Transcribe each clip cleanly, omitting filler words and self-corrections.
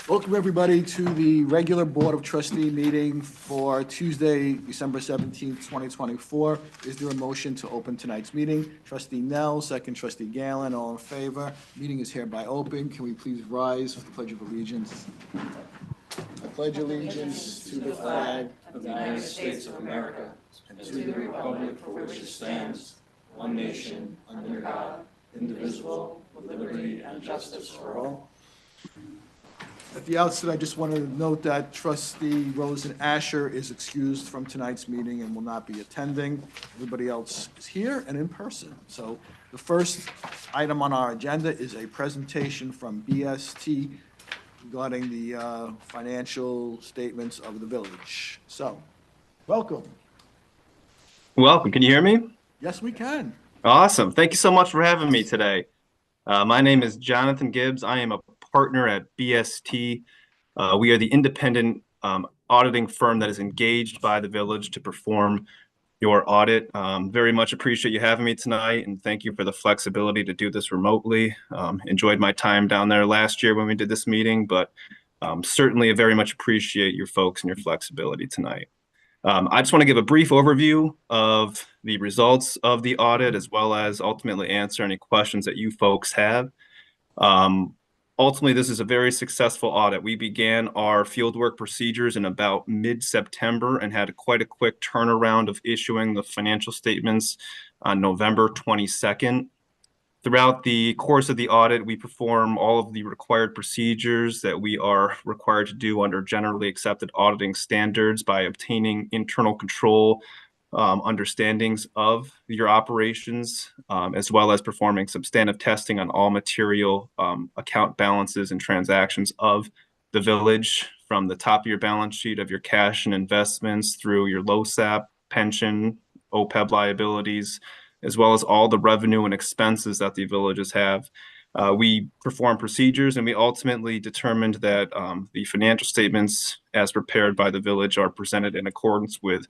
Welcome, everybody, to the regular Board of Trustee meeting for Tuesday, December 17th, 2024. Is there a motion to open tonight's meeting? Trustee Nell, second Trustee Galen, all in favor. Meeting is hereby open. Can we please rise for the Pledge of Allegiance? I pledge allegiance to the flag of the United States of America and to the republic for which it stands, one nation, under God, indivisible, with liberty and justice for all. At the outset, I just wanted to note that Trustee Rosen Asher is excused from tonight's meeting and will not be attending. Everybody else is here and in person. So the first item on our agenda is a presentation from BST regarding the financial statements of the village. So, welcome. Welcome. Can you hear me? Yes, we can. Awesome. Thank you so much for having me today. My name is Jonathan Gibbs. I am a partner at BST. We are the independent auditing firm that is engaged by the village to perform your audit. Very much appreciate you having me tonight, and thank you for the flexibility to do this remotely. Enjoyed my time down there last year when we did this meeting, but certainly very much appreciate your folks and your flexibility tonight. I just want to give a brief overview of the results of the audit, as well as ultimately answer any questions that you folks have. Ultimately, this is a very successful audit. We began our fieldwork procedures in about mid-September and had quite a quick turnaround of issuing the financial statements on November 22nd. Throughout the course of the audit, we perform all of the required procedures that we are required to do under generally accepted auditing standards by obtaining internal control understandings of your operations, as well as performing substantive testing on all material account balances and transactions of the village, from the top of your balance sheet of your cash and investments through your LoSAP, pension, OPEB liabilities, as well as all the revenue and expenses that the villages have. We perform procedures, and we ultimately determined that the financial statements as prepared by the village are presented in accordance with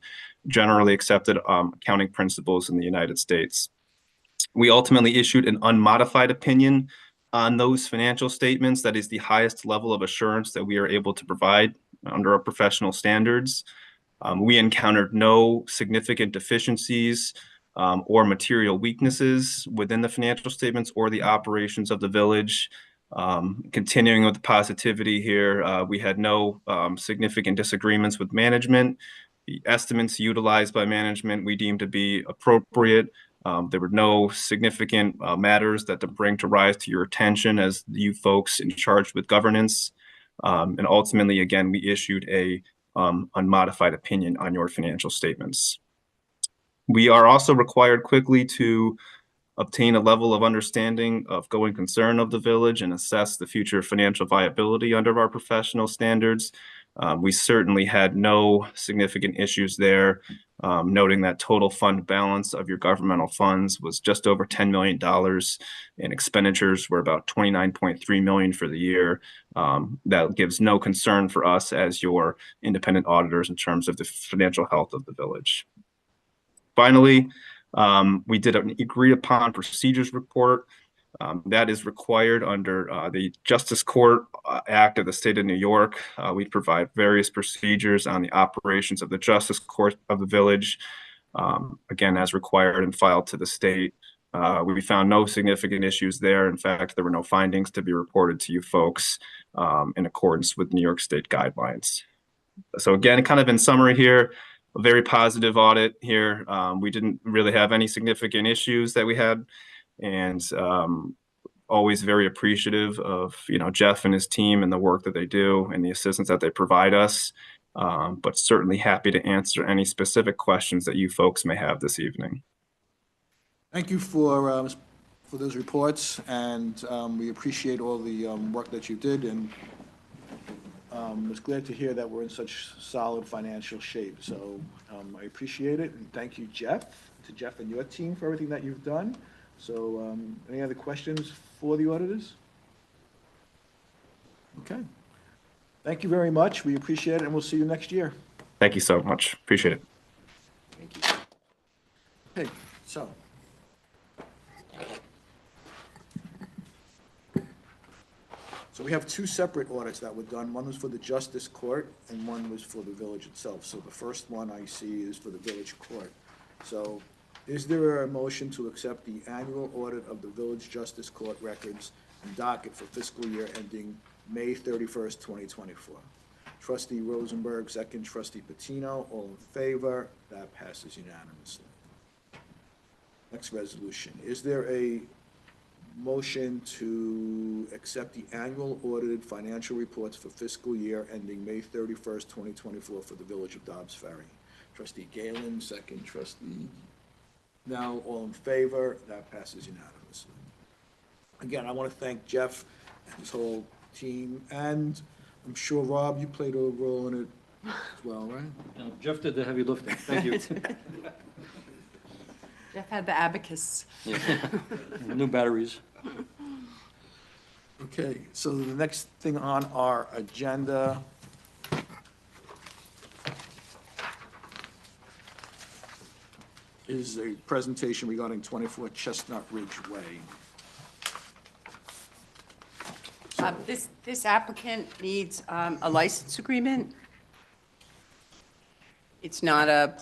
generally accepted accounting principles in the United States. We ultimately issued an unmodified opinion on those financial statements. That is the highest level of assurance that we are able to provide under our professional standards. We encountered no significant deficiencies or material weaknesses within the financial statements or the operations of the village. Continuing with the positivity here, we had no significant disagreements with management. The estimates utilized by management we deemed to be appropriate. There were no significant matters that to bring to rise to your attention as you folks in charge with governance. And ultimately, again, we issued a unmodified opinion on your financial statements. We are also required quickly to obtain a level of understanding of going concern of the village and assess the future financial viability under our professional standards. We certainly had no significant issues there, noting that total fund balance of your governmental funds was just over $10 million, and expenditures were about $29.3 million for the year. That gives no concern for us as your independent auditors in terms of the financial health of the village. Finally, we did an agreed upon procedures report that is required under the Justice Court Act of the state of New York. We provide various procedures on the operations of the Justice Court of the village, again, as required and filed to the state. We found no significant issues there. In fact, there were no findings to be reported to you folks in accordance with New York State guidelines. So again, kind of in summary here, a very positive audit here. We didn't really have any significant issues that we had, and always very appreciative of Jeff and his team and the work that they do and the assistance that they provide us. But certainly happy to answer any specific questions that you folks may have this evening. Thank you for those reports, and we appreciate all the work that you did, and it's glad to hear that we're in such solid financial shape. So I appreciate it, and thank you, Jeff, and your team for everything that you've done. So any other questions for the auditors? Okay. Thank you very much. We appreciate it, and we'll see you next year. Thank you so much. Appreciate it. Thank you. Okay, so. So we have two separate audits that were done. One was for the Justice Court and one was for the village itself. So the first one I see is for the village court. So is there a motion to accept the annual audit of the village justice court records and docket for fiscal year ending May 31st, 2024? Trustee Rosenberg, second. Trustee Patino, all in favor. That passes unanimously. Next resolution. Is there a motion to accept the annual audited financial reports for fiscal year ending May 31st, 2024 for the Village of Dobbs Ferry? Trustee Galen, second. Trustee Now, all in favor? That passes unanimously. Again, I want to thank Jeff and his whole team, and I'm sure, Rob, you played a role in it as well, right? Jeff did the heavy lifting. Thank you. Jeff had the abacus. New batteries. Okay, so the next thing on our agenda is a presentation regarding 24 Chestnut Ridge Way. This applicant needs a license agreement. It's not a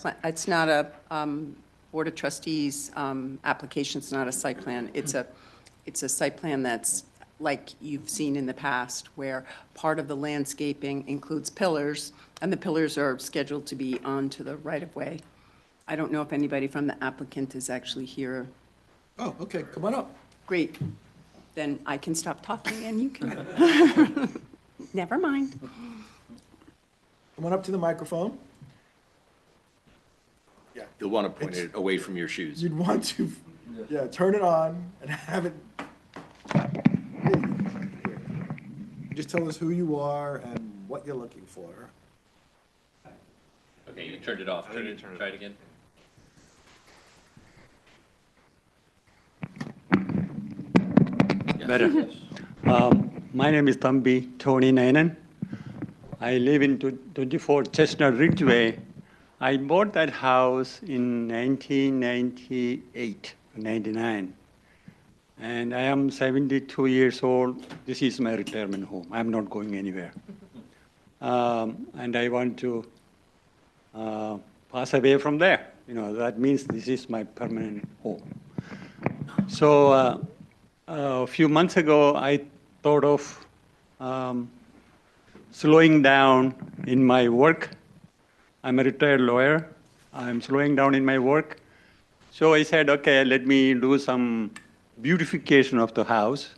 Board of Trustees application, it's not a site plan. It's a site plan that's like you've seen in the past, where part of the landscaping includes pillars, and the pillars are scheduled to be onto the right-of-way. I don't know if anybody from the applicant is actually here. Oh, okay, come on up. Great. Then I can stop talking and you can. Never mind. Come on up to the microphone. Yeah, You'll want to point it away from your shoes. you'd want to, yeah, turn it on and have it. Just tell us who you are and what you're looking for. Okay, you turned it off. Try it again. Better. My name is Thambi Tony Nanan. I live in 24 Chestnut Ridgeway. I bought that house in 1998, 99. And I am 72 years old. This is my retirement home. I'm not going anywhere. And I want to pass away from there. You know, that means this is my permanent home. So a few months ago, I thought of slowing down in my work. I'm a retired lawyer. I'm slowing down in my work. So I said, okay, let me do some beautification of the house,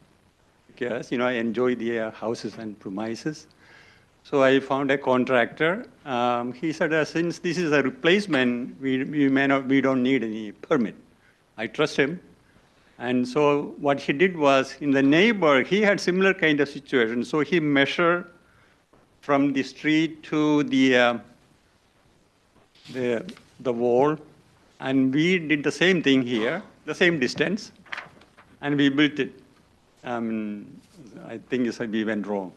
because, you know, I enjoy the houses and premises. So I found a contractor. He said, since this is a replacement, we don't need any permit. I trust him. And so what he did was, in the neighbor, he had similar kind of situation. So he measured from the street to the wall, and we did the same thing here, the same distance, and we built it. I think we went wrong.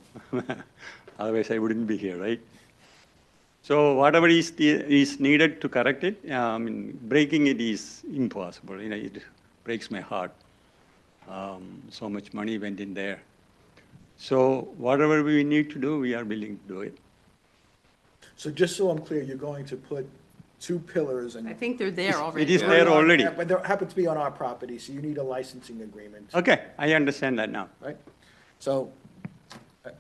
Otherwise, I wouldn't be here, right? So whatever is needed to correct it, breaking it is impossible. You know, it breaks my heart. So much money went in there. So whatever we need to do, we are willing to do it. So just so I'm clear, you're going to put two pillars and. I think they're there already. It is there already. Yeah, but they happen to be on our property, so you need a licensing agreement, Okay, I understand that now. right? So,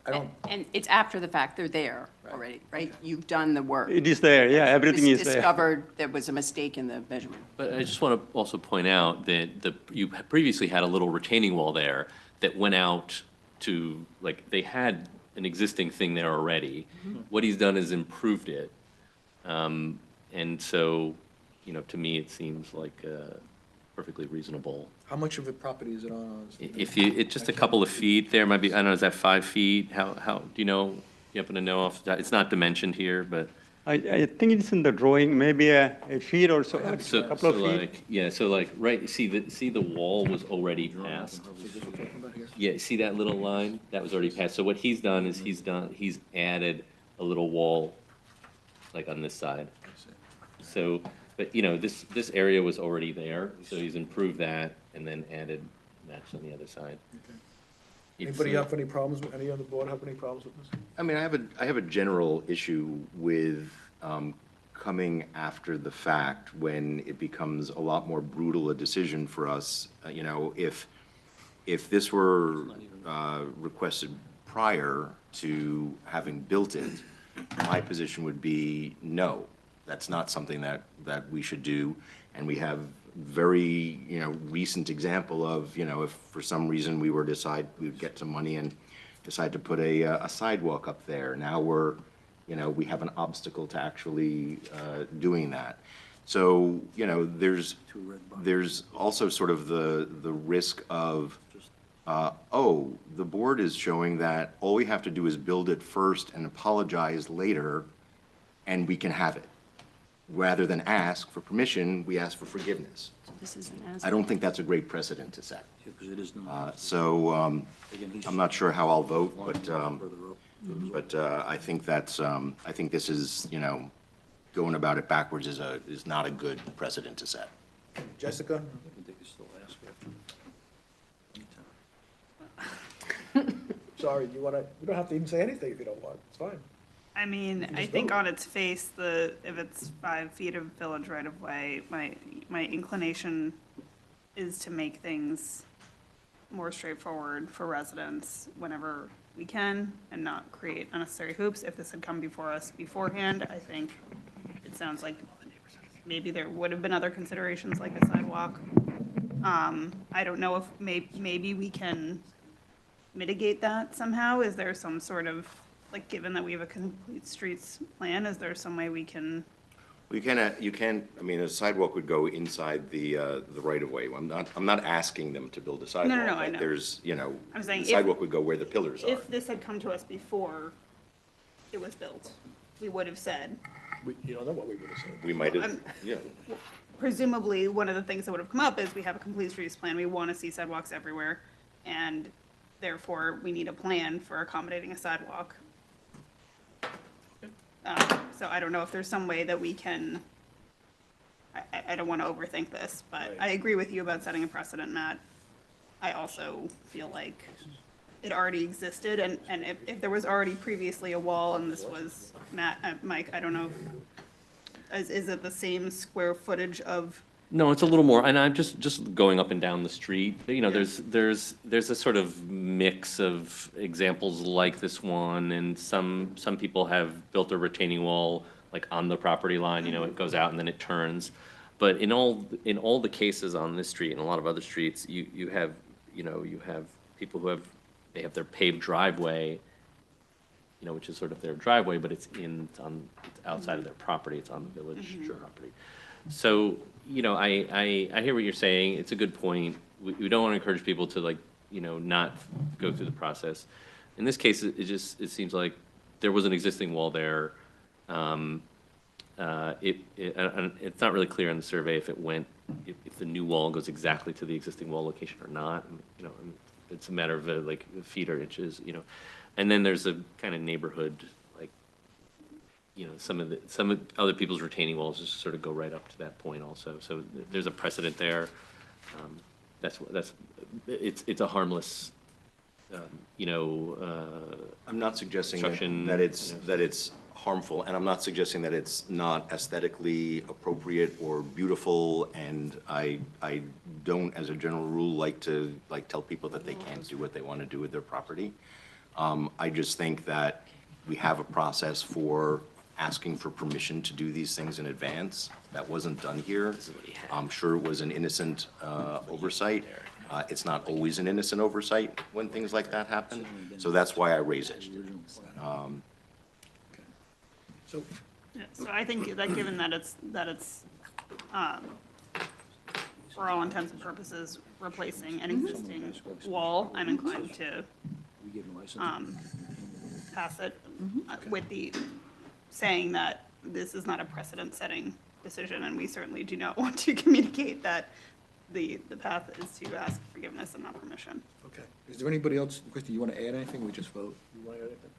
I don't, And it's after the fact, they're there already, right? You've done the work. It is there, yeah, everything It was is there. discovered there was a mistake in the measurement. But I just want to also point out that you previously had a little retaining wall there that went out to, like, they had an existing thing there already. What he's done is improved it. And so, you know, to me, it seems like perfectly reasonable. how much of the property is it on? If you, it's just a couple of feet there, might be, I don't know, is that 5 feet? How, do you know, you happen to know off, it's not dimensioned here, but. I think it's in the drawing, maybe a feet or so, a So, couple of so feet. like, yeah, so like, right, see the wall was already passed? Yeah, see that little line? That was already passed. So what he's done is he's added a little wall, like on this side. So, but you know, this area was already there, so he's improved that and then added match on the other side. Anybody have any problems, any other board have any problems with this? I mean, I have a general issue with coming after the fact when it becomes a lot more brutal a decision for us. You know, if this were requested prior to having built it, my position would be no, that's not something that we should do. And we have very, you know, recent example of, you know, if for some reason we would get some money and decide to put a sidewalk up there. Now we're, you know, we have an obstacle to actually doing that. So, you know, there's also sort of the risk of, oh, the board is showing that all we have to do is build it first and apologize later, and we can have it. Rather than ask for permission, we ask for forgiveness. This is an I don't think that's a great precedent to set. Because it is I'm not sure how I'll vote, but I think that's, I think this is, you know, going about it backwards is not a good precedent to set. Jessica? They can still ask Sorry, you don't have to even say anything if you don't want, it's fine. I mean, I think on its face, if it's 5 feet of village right of way, my inclination is to make things more straightforward for residents whenever we can and not create unnecessary hoops. If this had come before us beforehand, I think it sounds like maybe there would have been other considerations like a sidewalk. I don't know if maybe we can mitigate that somehow. Is there some sort of, like, given that we have a complete streets plan, is there some way we can? You can, I mean, a sidewalk would go inside the right of way. I'm not asking them to build a sidewalk. No, I but know. There's, you know, I'm saying the sidewalk would go where the pillars are. If this had come to us before it was built, we would have said, You don't know what we would have said. We might have, yeah. presumably, one of the things that would have come up is we have a complete streets plan, we want to see sidewalks everywhere, and therefore, we need a plan for accommodating a sidewalk. So I don't know if there's some way that we can, I don't want to overthink this, but I agree with you about setting a precedent, Matt. I also feel like it already existed, and if there was already previously a wall and this was, Mike, I don't know, is it the same square footage of? No, it's a little more, and I'm just going up and down the street, you know, there's a sort of mix of examples like this one, and some people have built a retaining wall, like, on the property line, you know, it goes out and then it turns. But in all the cases on this street and a lot of other streets, you have people who they have their paved driveway, you know, which is sort of their driveway, but it's outside of their property, it's on the village property. So, you know, I hear what you're saying. It's a good point. We don't want to encourage people to, like, you know, not go through the process. In this case, it seems like there was an existing wall there. It's not really clear on the survey if the new wall goes exactly to the existing wall location or not. You know, it's a matter of like feet or inches, you know. And then there's a kind of neighborhood, like, you know, some of other people's retaining walls just sort of go right up to that point also. So there's a precedent there. It's a harmless, you know. I'm not suggesting construction, that it's harmful, and I'm not suggesting that it's not aesthetically appropriate or beautiful, and I don't, as a general rule, like to tell people that they can't do what they want to do with their property. I just think that we have a process for asking for permission to do these things in advance. That wasn't done here. I'm sure it was an innocent oversight. It's not always an innocent oversight when things like that happen, so that's why I raise it. So, Yeah, so I think that given that it's, for all intents and purposes, replacing an existing wall, I'm inclined to, pass it with the, saying that this is not a precedent-setting decision, and we certainly do not want to communicate that the path is to ask forgiveness and not permission. okay. Is there anybody else, Christie, you want to add anything? We just vote. You want to add anything?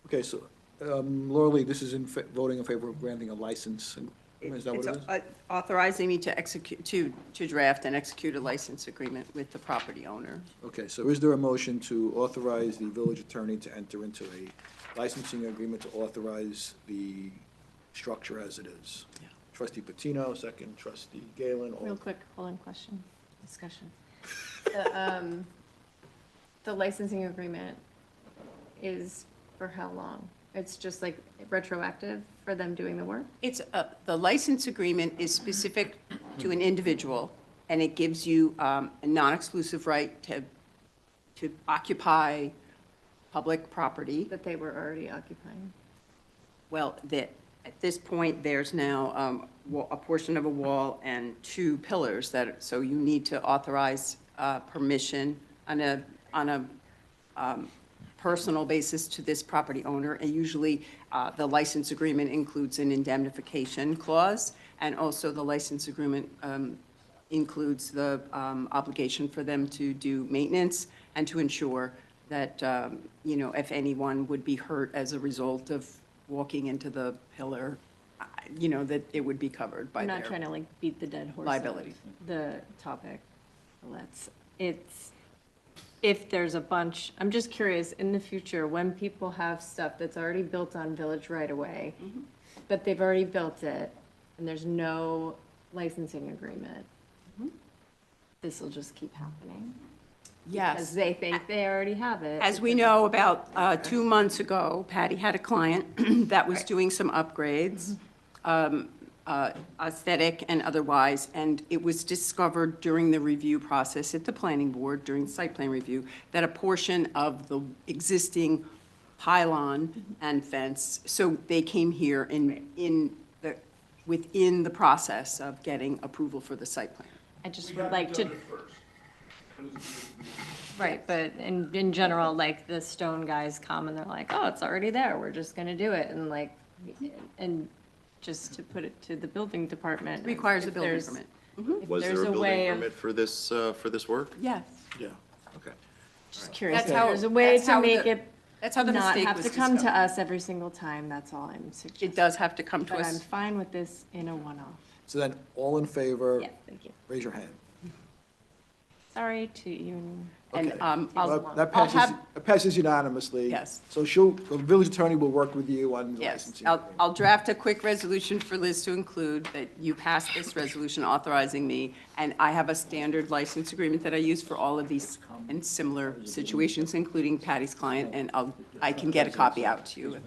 Okay, so, Laura Lee, this is voting in favor of granting a license Is that what It's it is? authorizing me to execute, to draft and execute a license agreement with the property owner. Okay, so is there a motion to authorize the village attorney to enter into a licensing agreement to authorize the structure as it is? Yeah. Trustee Patino, second. Trustee Galen. all- Real quick, hold on, question, discussion. The licensing agreement is for how long? It's just like retroactive for them doing the work? It's, the license agreement is specific to an individual, and it gives you a non-exclusive right to occupy public property. That they were already occupying? Well, at this point, there's now a portion of a wall and 2 pillars so you need to authorize permission on a personal basis to this property owner. And usually, the license agreement includes an indemnification clause, and also the license agreement includes the obligation for them to do maintenance and to ensure that, if anyone would be hurt as a result of walking into the pillar, that it would be covered by I'm their not trying to like beat the dead horse. of liability. The topic. If there's a bunch, I'm just curious, in the future, when people have stuff that's already built on village right away, but they've already built it, and there's no licensing agreement, this will just keep happening? Because Yes. they think they already have it. As we know, about 2 months ago, Patty had a client that was doing some upgrades, aesthetic and otherwise, and it was discovered during the review process at the planning board, during site plan review, that a portion of the existing pylon and fence, so they came here within the process of getting approval for the site plan. I just would like to. Right, but in general, like, the stone guys come and they're like, oh, it's already there, we're just gonna do it, and just to put it to the building department. Requires a if building there's- permit. if Was there's there a way building of- permit for this work? Yes. Yeah. Okay. Just curious, That's if how- there's a way that's to how make the- it That's how the not mistake have was to come to discovered. us every single time, that's all I'm suggesting. It does have to come to But I'm us. fine with this in a one-off. So then, all in favor, Yeah, thank you. raise your hand. Sorry to even. And Okay. I'll That I'll passes, have, that passes unanimously. Yes. So the village attorney will work with you on the yes, licensing. I'll draft a quick resolution for Liz to include that you pass this resolution authorizing me, and I have a standard license agreement that I use for all of these and similar situations, including Patty's client, and I can get a copy out to you.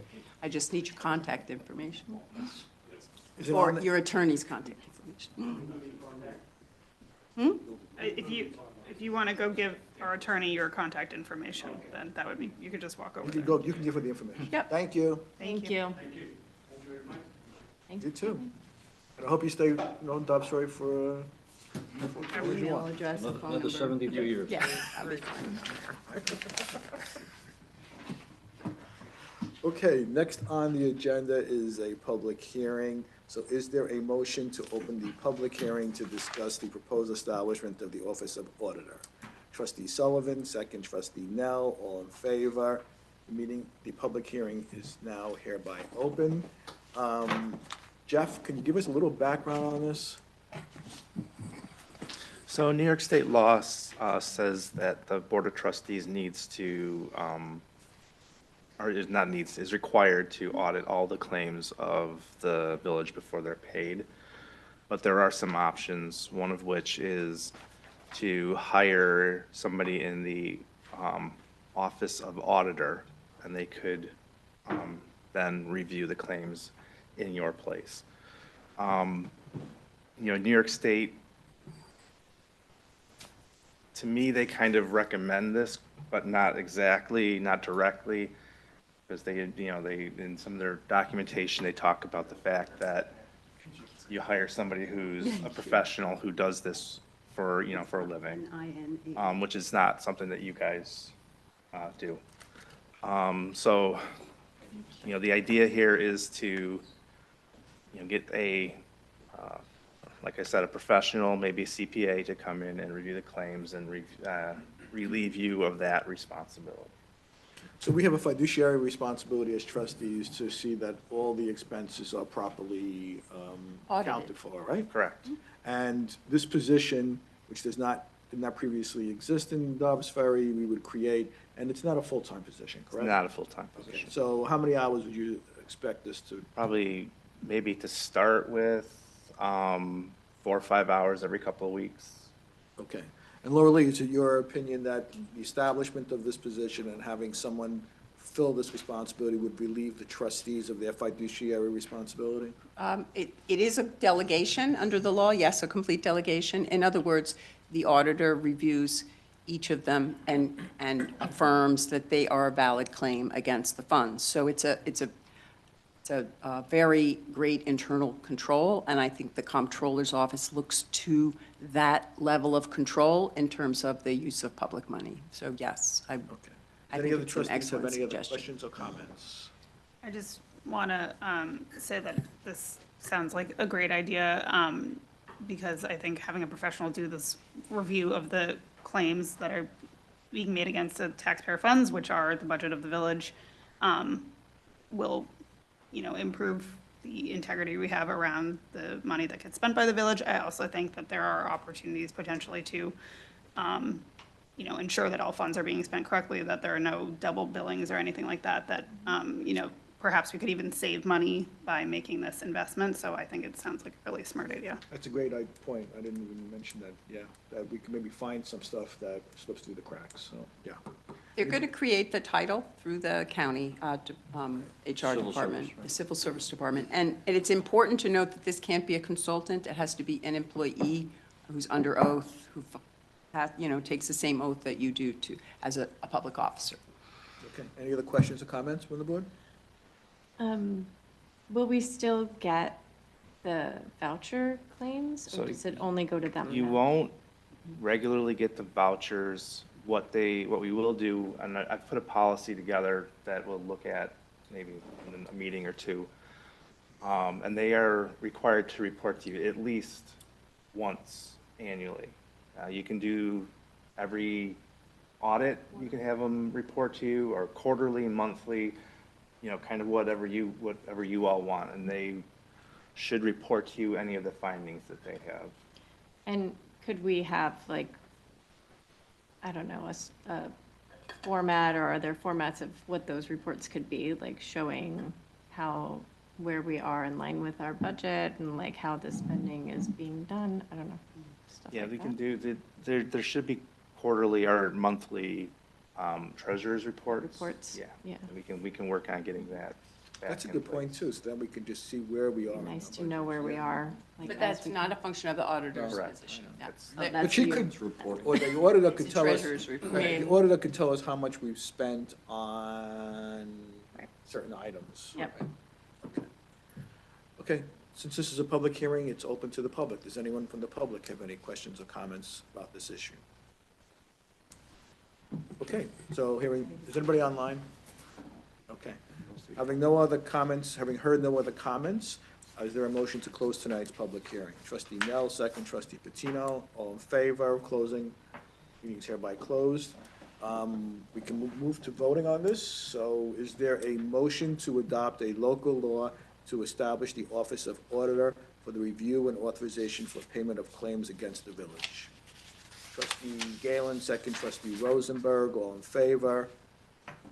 I just need your contact information, Is it or on the- your attorney's contact information. If you want to go give our attorney your contact information, then that would be, you could just walk over You there. can go, you can give her the information. Yep. Thank you. Thank you. You too. And I hope you stay, Dobbs-Roy for, Email address, and phone Another number. 72 years. Yeah, that'll be fine. okay, next on the agenda is a public hearing. So is there a motion to open the public hearing to discuss the proposed establishment of the Office of Auditor? Trustee Sullivan, second. Trustee Nell, all in favor. The public hearing is now hereby open. Jeff, can you give us a little background on this? So New York State law says that the Board of Trustees needs to, or is not needs, is required to audit all the claims of the village before they're paid. But there are some options, one of which is to hire somebody in the Office of Auditor, and they could then review the claims in your place. New York State, to me, they kind of recommend this, but not exactly, not directly, because they, in some of their documentation, they talk about the fact that you hire somebody who's a professional who does this for, for a living, which is not something that you guys do. So, the idea here is to, get a, like I said, a professional, maybe a CPA, to come in and review the claims and relieve you of that responsibility. So we have a fiduciary responsibility as trustees to see that all the expenses are properly Audited. accounted for, right? Correct. And this position, which did not previously exist in Dobbs Ferry, we would create, and it's not a full-time position, It's correct? not a full-time Okay. position. So how many hours would you expect this to? Probably maybe to start with, 4 or 5 hours every couple of weeks. Okay. And Laura Lee, is it your opinion that the establishment of this position and having someone fill this responsibility would relieve the trustees of their fiduciary responsibility? It is a delegation under the law, yes, a complete delegation. In other words, the auditor reviews each of them and affirms that they are a valid claim against the funds. So it's a very great internal control, and I think the comptroller's office looks to that level of control in terms of the use of public money. So yes, I Okay. I Any think other it's an trustees have excellent any other suggestion. questions or comments? I just want to say that this sounds like a great idea, because I think having a professional do this review of the claims that are being made against the taxpayer funds, which are the budget of the village, will, improve the integrity we have around the money that gets spent by the village. I also think that there are opportunities potentially to, ensure that all funds are being spent correctly, that there are no double billings or anything like that, that, perhaps we could even save money by making this investment. So I think it sounds like a really smart idea. That's a great point. I didn't even mention that, yeah, that we can maybe find some stuff that slips through the cracks, so, yeah. They're going to create the title through the county HR Civil service, service, right. the Civil Service Department. And it's important to note that this can't be a consultant. It has to be an employee who's under oath, who takes the same oath that you do as a public officer. Okay, any other questions or comments from the board? Will we still get the voucher claims, So or does it only go to them? You now? won't regularly get the vouchers. What we will do, and I've put a policy together that we'll look at maybe in a meeting or two. And they are required to report to you at least once annually. You can do every audit, you can have them report to you, or quarterly, monthly, kind of whatever you all want. And they should report to you any of the findings that they have. And could we have, like, I don't know, a format, or are there formats of what those reports could be, like showing where we are in line with our budget and like how the spending is being done? I don't know. Stuff Yeah, like we that. can do, there should be quarterly or monthly treasurer's reports. Yeah. And we can work on getting that back That's a in good point, place. too, so then we can just see where we are. in Nice our to know budget. where we are. like, But as that's we- not a function of the auditor's Correct. position. That's Oh, the- that's But she you. could, or the auditor could It's a tell us, treasurer's report. right, the auditor could tell us how much we've spent on Right. certain items. Yep. right? Okay. Okay, since this is a public hearing, it's open to the public. Does anyone from the public have any questions or comments about this issue? Okay, so is anybody online? Okay. Having no other comments, having heard no other comments, is there a motion to close tonight's public hearing? Trustee Nell, second. Trustee Patino, all in favor of closing? Meeting's hereby closed. We can move to voting on this. So is there a motion to adopt a local law to establish the Office of Auditor for the review and authorization for payment of claims against the village? Trustee Galen, second. Trustee Rosenberg, all in favor?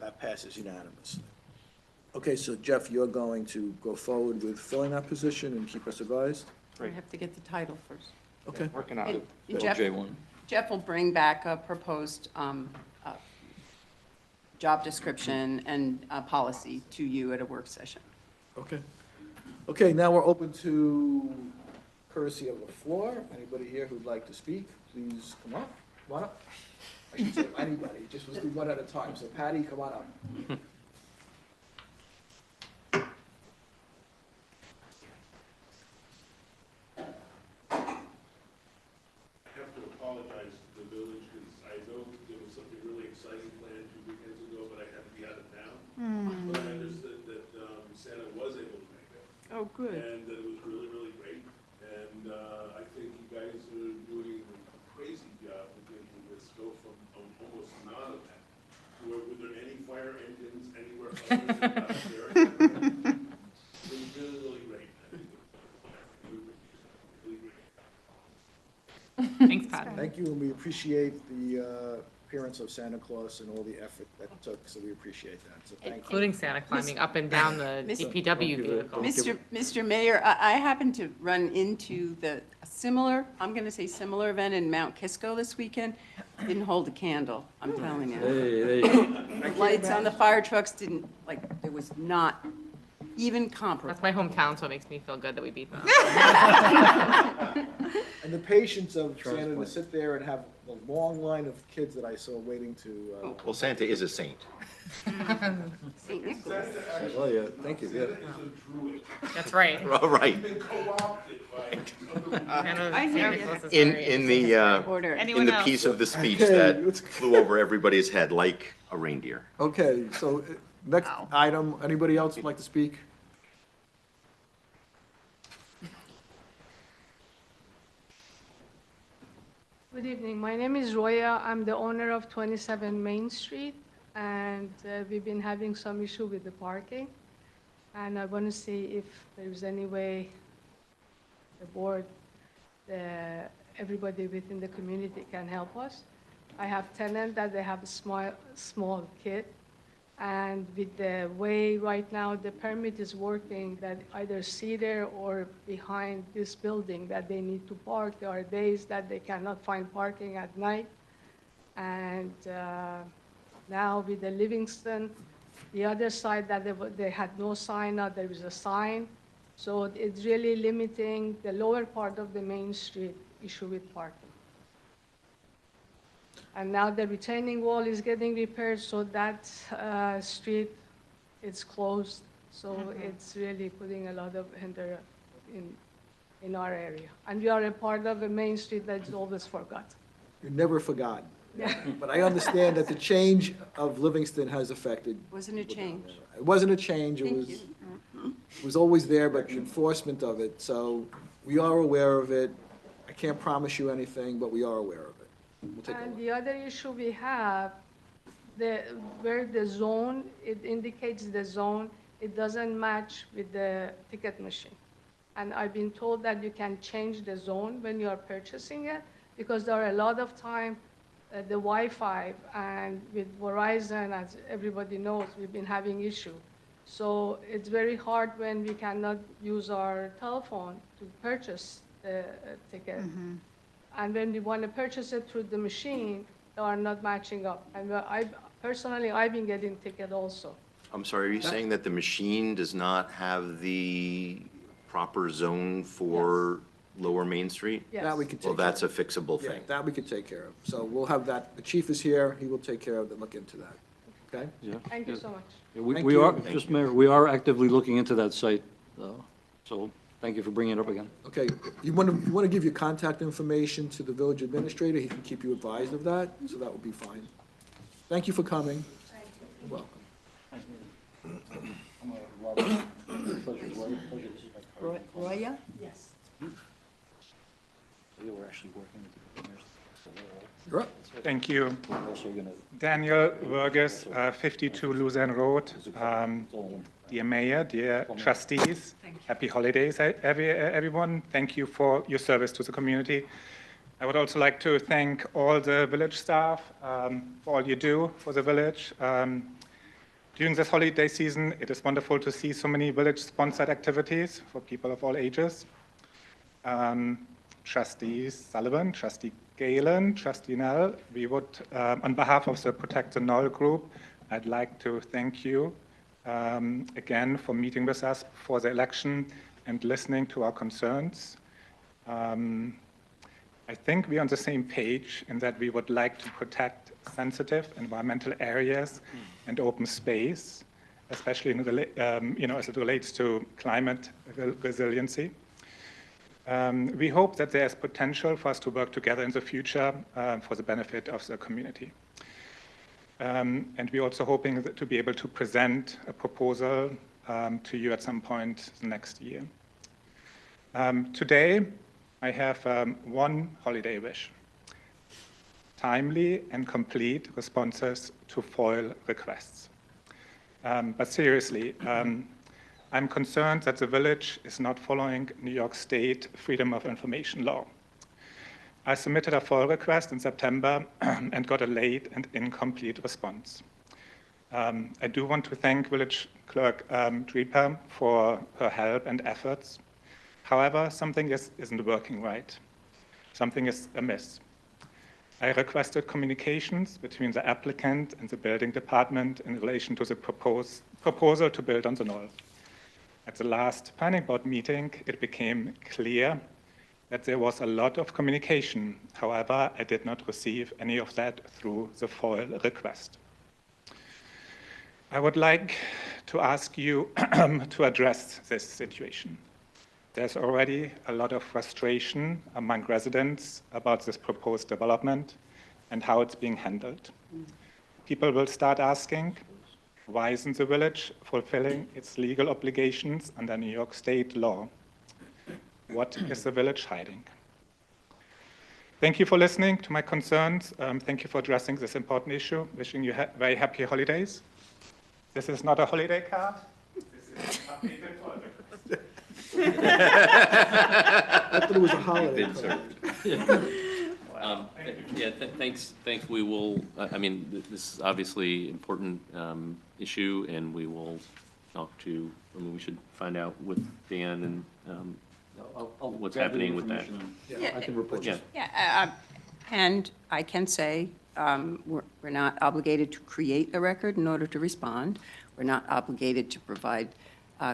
That passes unanimously. Okay, so Jeff, you're going to go forward with filling that position and keep us advised? I have to get the title first. Okay. Working on And it. Jeff- J1. Jeff will bring back a proposed job description and policy to you at a work session. Okay. Okay, now we're open to courtesy of the floor. Anybody here who'd like to speak, please come up. Come on up. I should say anybody, just let's do one at a time. So Patty, come on up. I have to apologize to the village because I know there was something really exciting planned 2 weekends ago, but I had to be out of town. But I understood that Santa was able to make it. Oh, good. And that it was really, really great. And I think you guys are doing a crazy job of making this go from almost none of that to where, were there any fire others are not there. It was really, really great. I think it was really great. Thanks, Pat. Thank you, and we appreciate the appearance of Santa Claus and all the effort that it took, so we appreciate that. So thank you. Including Santa climbing up and down the Miss- DPW vehicle. Mr. Mayor, I happened to run into a similar, I'm going to say similar event in Mount Kisco this weekend. Didn't hold a candle, I'm telling you. Hey, there you go. The lights on the fire trucks didn't, like, there was not even comparable. That's my hometown, so it makes me feel good that we beat them. And the patience of Santa to sit there and have the long line of kids that I saw waiting to, Well, Santa is a saint. St. Nicholas. oh, yeah, thank you, yeah. It's a druid. That's right. All right. Been co-opted by Santa- I hear Santa you. Claus is In, very in the, Order. in the piece of the speech Okay, that let's- flew over everybody's head like a reindeer. Okay, so next item, anybody else would like to speak? Good evening. My name is Roya. I'm the owner of 27 Main Street, and we've been having some issue with the parking. And I want to see if there's any way the board, everybody within the community can help us. I have tenants that they have a small kid, and with the way right now the permit is working, that either Cedar or behind this building that they need to park, there are days that they cannot find parking at night. And now with the Livingston, the other side that they had no sign, now there is a sign. So it's really limiting the lower part of the Main Street issue with parking. And now the retaining wall is getting repaired, so that street is closed. So it's really putting a lot of hinder in our area. And we are a part of a Main Street that's always forgot. You're never forgotten. But I understand that the change of Livingston has affected. Wasn't a change. It wasn't a change, it Thank was, you. it was always there, but the enforcement of it, so we are aware of it. I can't promise you anything, but we are aware of it. We'll take a And look. the other issue we have, where the zone, it indicates the zone, it doesn't match with the ticket machine. And I've been told that you can change the zone when you are purchasing it, because there are a lot of time, the Wi-Fi, and with Verizon, as everybody knows, we've been having issue. So it's very hard when we cannot use our telephone to purchase the ticket. And when we want to purchase it through the machine, they are not matching up. And personally, I've been getting ticket also. I'm sorry, are you saying that the machine does not have the proper zone for Lower Main Street? Yes. That we could take. Well, that's a care of. fixable Yeah, thing. that we could take care of. So we'll have that, the chief is here, he will take care of it, look into that, okay? Yeah. Thank you so much. Yeah, Thank we you. are, just Mayor, we are actively looking into that site, so thank you for bringing it up again. Okay, you want to give your contact information to the village administrator, he can keep you advised of that, so that would be fine. Thank you for coming. You're welcome. Roya? You're up. Thank you. Daniel Burgess, 52 Luzerne Road. Dear Mayor, dear trustees, happy holidays, everyone. Thank you for your service to the community. I would also like to thank all the village staff for all you do for the village. During this holiday season, it is wonderful to see so many village-sponsored activities for people of all ages. Trustee Sullivan, Trustee Galen, Trustee Nell, we would, on behalf of the Protect the Knoll group, I'd like to thank you again for meeting with us before the election and listening to our concerns. I think we're on the same page in that we would like to protect sensitive environmental areas and open space, especially in the, as it relates to climate resiliency. We hope that there's potential for us to work together in the future for the benefit of the community. And we're also hoping to be able to present a proposal to you at some point next year. Today, I have one holiday wish: timely and complete responses to FOIL requests. But seriously, I'm concerned that the village is not following New York State Freedom of Information law. I submitted a FOIL request in September and got a late and incomplete response. I do want to thank Village Clerk Drieper for her help and efforts. However, something isn't working right. Something is amiss. I requested communications between the applicant and the building department in relation to the proposal to build on the knoll. At the last planning board meeting, it became clear that there was a lot of communication. However, I did not receive any of that through the FOIL request. I would like to ask you to address this situation. There's already a lot of frustration among residents about this proposed development and how it's being handled. People will start asking, why isn't the village fulfilling its legal obligations under New York State law? What is the village hiding? Thank you for listening to my concerns. Thank you for addressing this important issue. Wishing you very happy holidays. This is not a holiday card. This is a paper folder. I thought it was a holiday. Yeah, thanks. We will, I mean, this is obviously an important issue, and we will talk to, I mean, we should find out with Dan and what's happening with that. Yeah, I can report. Yeah. Yeah, and I can say, we're not obligated to create a record in order to respond. We're not obligated to provide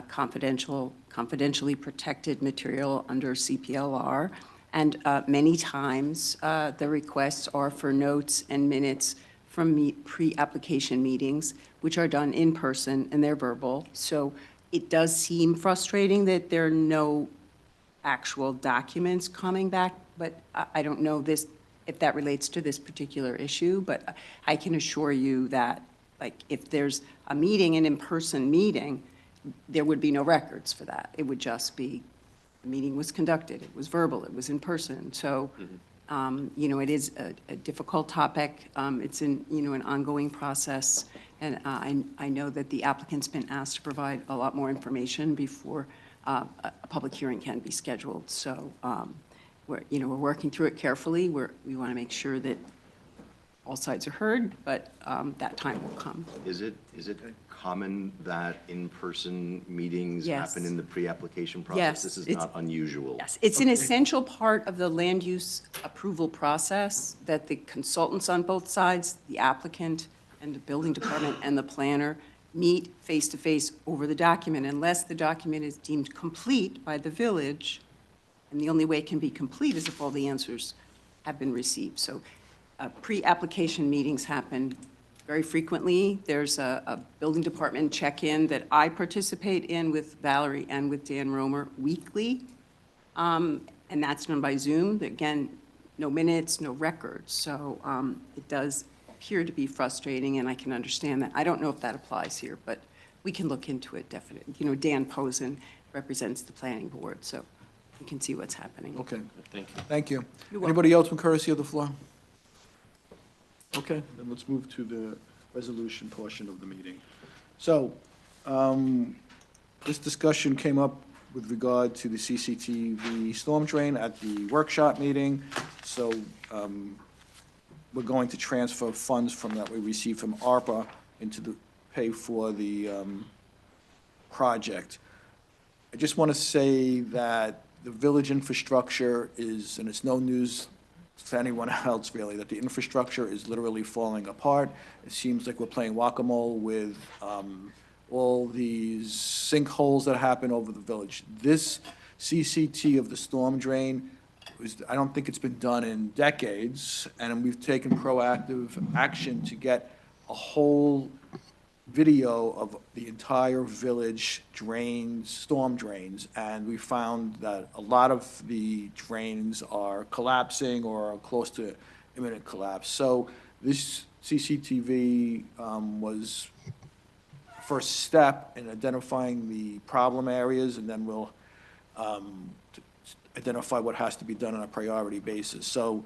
confidentially protected material under CPLR. And many times, the requests are for notes and minutes from pre-application meetings, which are done in person and they're verbal. So it does seem frustrating that there are no actual documents coming back, but I don't know if that relates to this particular issue, but I can assure you that, like, if there's a meeting, an in-person meeting, there would be no records for that. It would just be, the meeting was conducted, it was verbal, it was in person. So, you know, it is a difficult topic. It's an ongoing process. And I know that the applicant's been asked to provide a lot more information before a public hearing can be scheduled. So we're working through it carefully. We want to make sure that all sides are heard, but that time will come. Is it common that in-person meetings Yes. happen in the pre-application process? Yes, This is it's- not unusual. Yes, it's an essential part of the land use approval process that the consultants on both sides, the applicant and the building department and the planner, meet face-to-face over the document unless the document is deemed complete by the village. And the only way it can be complete is if all the answers have been received. So pre-application meetings happen very frequently. There's a building department check-in that I participate in with Valerie and with Dan Romer weekly. And that's done by Zoom. Again, no minutes, no records. So it does appear to be frustrating, and I can understand that. I don't know if that applies here, but we can look into it definitely. You know, Dan Posen represents the planning board, so we can see what's happening. Okay, Thank you. thank you. You're welcome. Anybody else from courtesy of the floor? Okay, then let's move to the resolution portion of the meeting. So, this discussion came up with regard to the CCTV storm drain at the workshop meeting. So, we're going to transfer funds from that we received from ARPA into the, pay for the project. I just want to say that the village infrastructure is, and it's no news to anyone else really, that the infrastructure is literally falling apart. It seems like we're playing whack-a-mole with all these sinkholes that happen over the village. This CCT of the storm drain, I don't think it's been done in decades, and we've taken proactive action to get a whole video of the entire village drains, storm drains, and we found that a lot of the drains are collapsing or are close to imminent collapse. So this CCTV was first step in identifying the problem areas, and then we'll identify what has to be done on a priority basis. So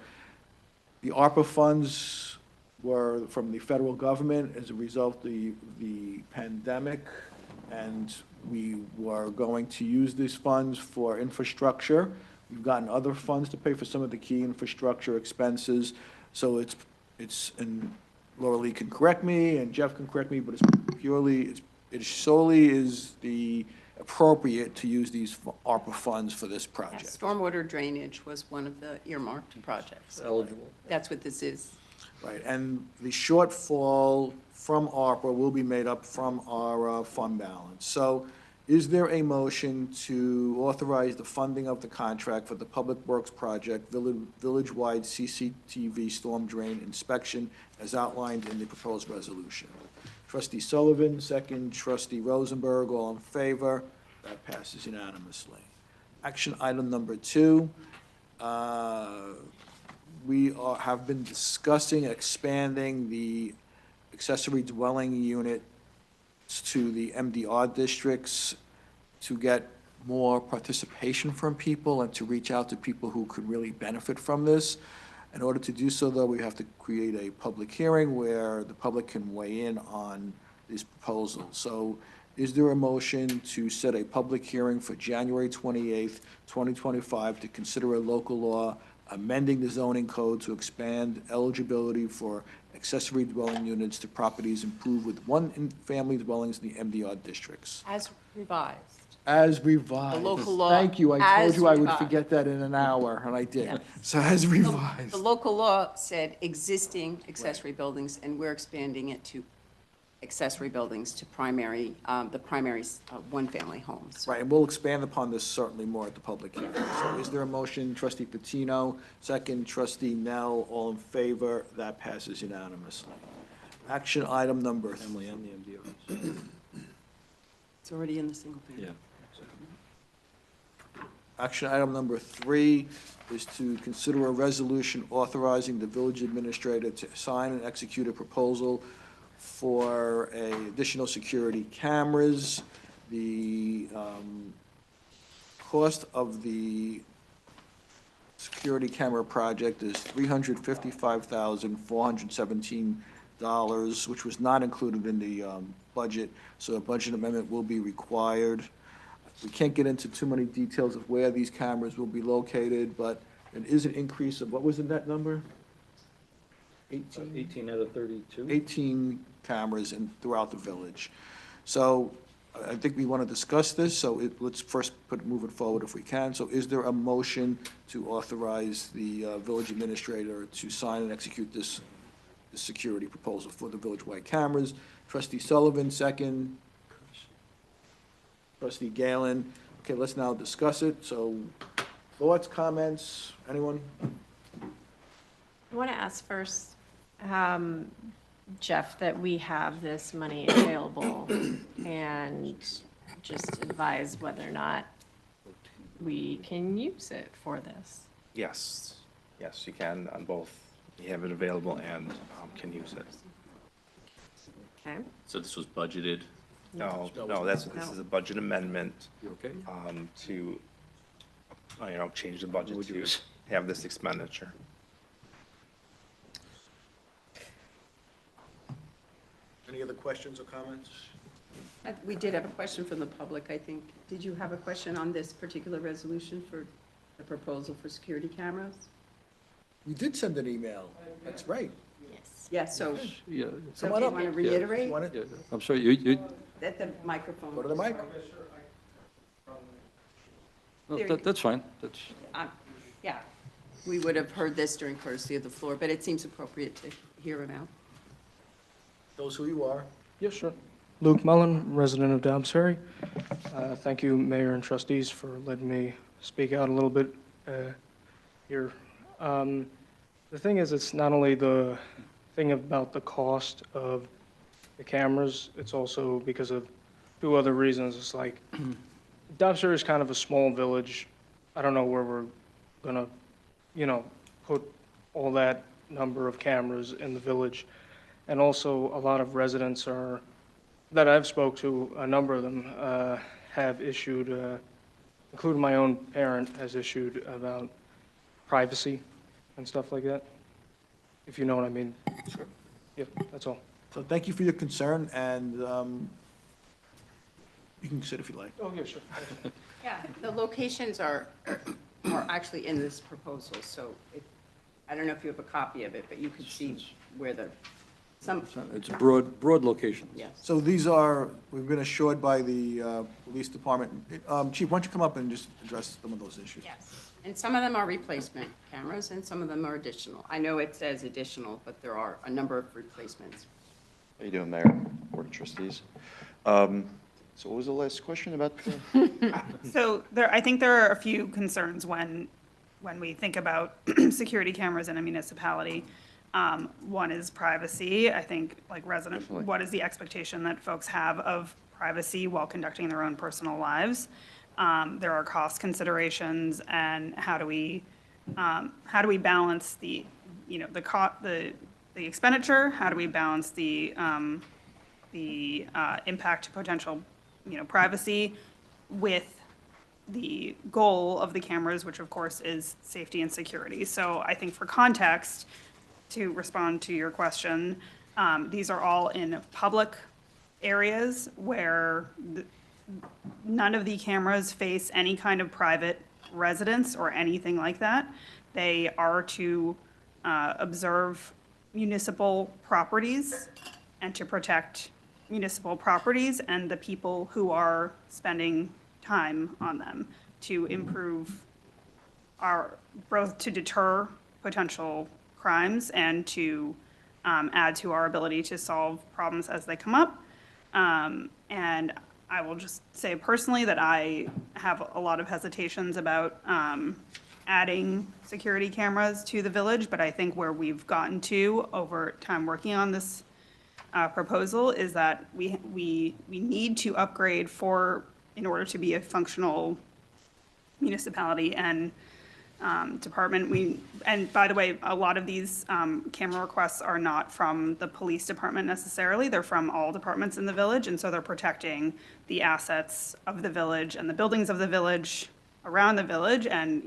the ARPA funds were from the federal government as a result of the pandemic, and we were going to use these funds for infrastructure. We've gotten other funds to pay for some of the key infrastructure expenses, so and Laura Lee can correct me, and Jeff can correct me, but it solely is the appropriate to use these ARPA funds for this Yeah, project. stormwater drainage was one of the earmarked projects. Eligible. That's what this is. Right, and the shortfall from ARPA will be made up from our fund balance. So is there a motion to authorize the funding of the contract for the Public Works Project village-wide CCTV storm drain inspection as outlined in the proposed resolution? Trustee Sullivan, second. Trustee Rosenberg, all in favor. That passes unanimously. Action item number 2. We have been discussing expanding the accessory dwelling unit to the MDR districts to get more participation from people and to reach out to people who could really benefit from this. In order to do so, though, we have to create a public hearing where the public can weigh in on these proposals. So is there a motion to set a public hearing for January 28th, 2025 to consider a local law amending the zoning code to expand eligibility for accessory dwelling units to properties improved with one-family dwellings in the MDR districts? As revised. As revised. The local law Thank you. I told as you I would revised. forget that in an hour, and I did. Yes. So as revised. The local law said existing accessory buildings, and we're expanding it to accessory buildings to the primary one-family homes. Right, and we'll expand upon this certainly more at the public hearing. So is there a motion? Trustee Patino, second. Trustee Nell, all in favor? That passes unanimously. Action item number. Family and the MDRs. It's already in the single family. Yeah. Action item number 3 is to consider a resolution authorizing the village administrator to sign and execute a proposal for additional security cameras. The cost of the security camera project is $355,417, which was not included in the budget, so a budget amendment will be required. We can't get into too many details of where these cameras will be located, but it is an increase of, what was the net number? 18? 18 out of 32? 18 cameras throughout the village. So I think we want to discuss this, so let's first move it forward if we can. So is there a motion to authorize the village administrator to sign and execute this security proposal for the village-wide cameras? Trustee Sullivan, second. Trustee Galen. Okay, let's now discuss it. So thoughts, comments, anyone? I want to ask first, Jeff, that we have this money available and just advise whether or not we can use it for this. Yes, yes, you can on both. You have it available and can use it. Okay? So this was budgeted. No, this is a budget amendment to, change the budget to have this expenditure. Any other questions or comments? We did have a question from the public, I think. Did you have a question on this particular resolution for the proposal for security cameras? You did send an email. That's right. Yes. Yeah, so, Yeah. so Come on do you up. want to Yeah. reiterate? Want Yeah, it? I'm sorry, you, At the microphone. Go to the mic. no, There- that's fine, that's, Yeah, we would have heard this during courtesy of the floor, but it seems appropriate to hear him out. Tell us who you are. Yeah, sure. Luke Mullen, resident of Dobbsbury. Thank you, Mayor and trustees, for letting me speak out a little bit here. The thing is, it's not only the thing about the cost of the cameras, it's also because of 2 other reasons. It's like, Dobbsbury is kind of a small village. I don't know where we're gonna, put all that number of cameras in the village. And also, a lot of residents that I've spoke to, a number of them have issued, including my own parent, has issued about privacy and stuff like that, if you know what I mean. Yep, that's all. So thank you for your concern, and you can sit if you like. Oh, yeah, sure. Yeah, the locations are actually in this proposal, so I don't know if you have a copy of it, but you could see where It's a broad location. yes. So we've been assured by the police department. Chief, why don't you come up and just address some of those issues? Yes, and some of them are replacement cameras, and some of them are additional. I know it says additional, but there are a number of replacements. How you doing, Mayor, Board of Trustees? So what was the last question about? So I think there are a few concerns when we think about security cameras in a municipality. One is privacy. I think like Definitely. what is the expectation that folks have of privacy while conducting their own personal lives? There are cost considerations, and how do we balance the expenditure? How do we balance the impact to potential privacy with the goal of the cameras, which of course is safety and security. So I think for context, to respond to your question, these are all in public areas where none of the cameras face any kind of private residence or anything like that. They are to observe municipal properties and to protect municipal properties and the people who are spending time on them, to improve both to deter potential crimes and to add to our ability to solve problems as they come up. And I will just say personally that I have a lot of hesitations about adding security cameras to the village, but I think where we've gotten to over time working on this proposal is that we need to upgrade in order to be a functional municipality and department. And by the way, a lot of these camera requests are not from the police department necessarily. They're from all departments in the village, and so they're protecting the assets of the village and the buildings of the village around the village, and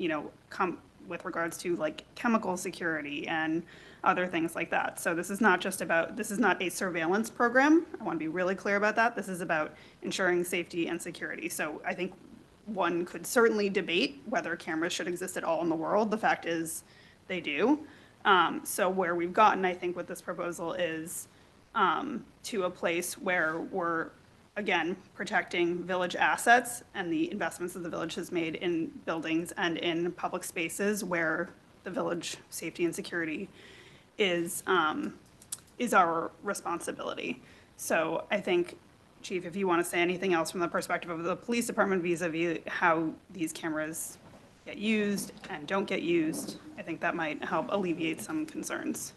come with regards to like chemical security and other things like that. So this is not a surveillance program. I want to be really clear about that. This is about ensuring safety and security. So I think one could certainly debate whether cameras should exist at all in the world. The fact is they do. So where we've gotten, I think, with this proposal is to a place where we're, again, protecting village assets and the investments that the village has made in buildings and in public spaces where the village safety and security is our responsibility. So I think, Chief, if you want to say anything else from the perspective of the police department vis-a-vis how these cameras get used and don't get used, I think that might help alleviate some concerns.